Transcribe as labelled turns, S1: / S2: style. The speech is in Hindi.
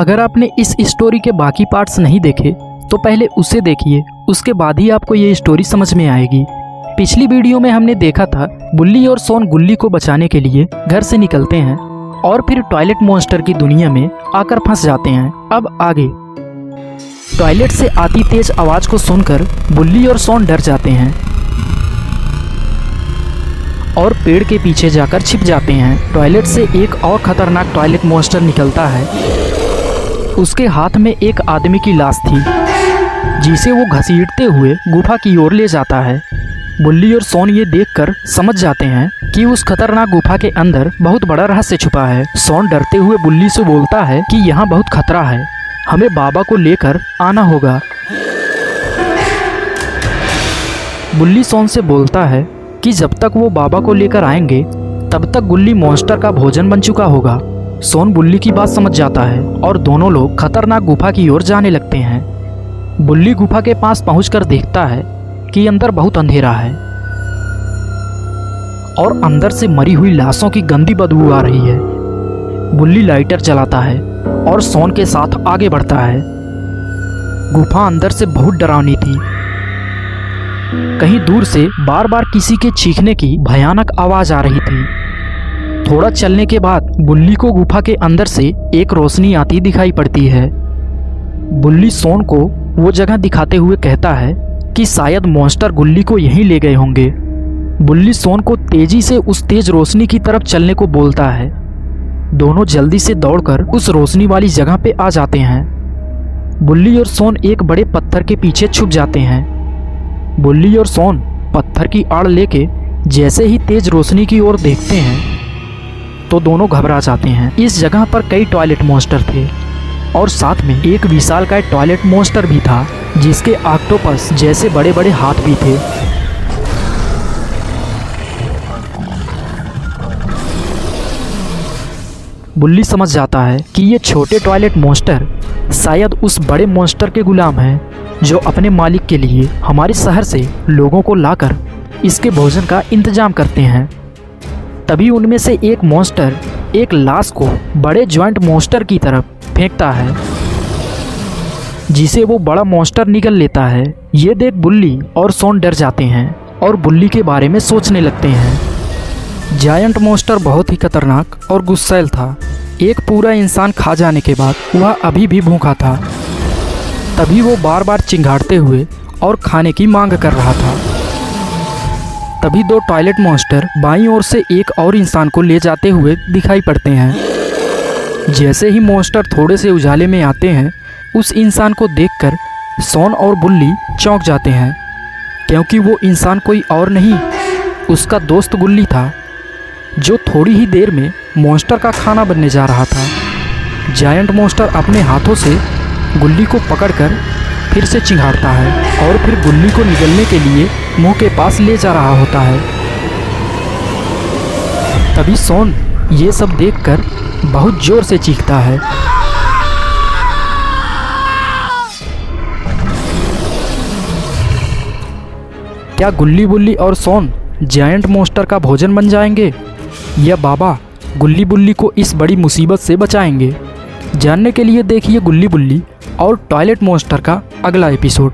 S1: अगर आपने इस स्टोरी के बाकी पार्ट्स नहीं देखे तो पहले उसे देखिए, उसके बाद ही आपको ये स्टोरी समझ में आएगी। पिछली वीडियो में हमने देखा था बुल्ली और सोन गुल्ली को बचाने के लिए घर से निकलते हैं और फिर टॉयलेट मॉन्स्टर की दुनिया में आकर फंस जाते हैं। अब आगे। टॉयलेट से आती तेज आवाज को सुनकर बुल्ली और सोन डर जाते हैं और पेड़ के पीछे जाकर छिप जाते हैं। टॉयलेट से एक और खतरनाक टॉयलेट मॉन्स्टर निकलता है। उसके हाथ में एक आदमी की लाश थी जिसे वो घसीटते हुए गुफा की ओर ले जाता है। बुल्ली और सोन ये देखकर समझ जाते हैं कि उस खतरनाक गुफा के अंदर बहुत बड़ा रहस्य छुपा है। सोन डरते हुए बुल्ली से बोलता है कि यहाँ बहुत खतरा है, हमें बाबा को लेकर आना होगा। बुल्ली सोन से बोलता है कि जब तक वो बाबा को लेकर आएंगे तब तक गुल्ली मॉन्स्टर का भोजन बन चुका होगा। सोन बुल्ली की बात समझ जाता है और दोनों लोग खतरनाक गुफा की ओर जाने लगते हैं। बुल्ली गुफा के पास पहुंचकर देखता है कि अंदर बहुत अंधेरा है और अंदर से मरी हुई लाशों की गंदी बदबू आ रही है। बुल्ली लाइटर जलाता है और सोन के साथ आगे बढ़ता है। गुफा अंदर से बहुत डरावनी थी। कहीं दूर से बार बार किसी के चीखने की भयानक आवाज आ रही थी। थोड़ा चलने के बाद बुल्ली को गुफा के अंदर से एक रोशनी आती दिखाई पड़ती है। बुल्ली सोन को वो जगह दिखाते हुए कहता है कि शायद मॉन्स्टर गुल्ली को यहीं ले गए होंगे। बुल्ली सोन को तेजी से उस तेज रोशनी की तरफ चलने को बोलता है। दोनों जल्दी से दौड़कर उस रोशनी वाली जगह पे आ जाते हैं। बुल्ली और सोन एक बड़े पत्थर के पीछे छुप जाते हैं। बुल्ली और सोन पत्थर की आड़ लेके जैसे ही तेज रोशनी की ओर देखते हैं तो दोनों घबरा जाते हैं। इस जगह पर कई टॉयलेट मॉन्स्टर थे और साथ में एक विशालकाय टॉयलेट मॉन्स्टर भी था जिसके ऑक्टोपस जैसे बड़े बड़े हाथ भी थे। बुल्ली समझ जाता है कि ये छोटे टॉयलेट मॉन्स्टर शायद उस बड़े मॉन्स्टर के गुलाम हैं जो अपने मालिक के लिए हमारे शहर से लोगों को लाकर इसके भोजन का इंतजाम करते हैं। तभी उनमें से एक मॉन्स्टर एक लाश को बड़े जॉइंट मॉन्स्टर की तरफ फेंकता है जिसे वो बड़ा मॉन्स्टर निगल लेता है। ये देख बुल्ली और सोन डर जाते हैं और बुल्ली के बारे में सोचने लगते हैं। जायंट मॉन्स्टर बहुत ही खतरनाक और गुस्सैल था। एक पूरा इंसान खा जाने के बाद वह अभी भी भूखा था। तभी वो बार बार चिंघाड़ते हुए और खाने की मांग कर रहा था। तभी दो टॉयलेट मॉन्स्टर बाईं ओर से एक और इंसान को ले जाते हुए दिखाई पड़ते हैं। जैसे ही मॉन्स्टर थोड़े से उजाले में आते हैं उस इंसान को देखकर सोन और बुल्ली चौंक जाते हैं क्योंकि वो इंसान कोई और नहीं उसका दोस्त गुल्ली था जो थोड़ी ही देर में मॉन्स्टर का खाना बनने जा रहा था। जायंट मॉन्स्टर अपने हाथों से गुल्ली को पकड़कर फिर से चिंघाड़ता है और फिर गुल्ली को निगलने के लिए मुंह के पास ले जा रहा होता है। तभी सोन ये सब देखकर बहुत जोर से चीखता है। क्या गुल्ली बुल्ली और सोन जायंट मॉन्स्टर का भोजन बन जाएंगे या बाबा गुल्ली बुल्ली को इस बड़ी मुसीबत से बचाएंगे? जानने के लिए देखिए गुल्ली बुल्ली और टॉयलेट मॉन्स्टर का अगला एपिसोड।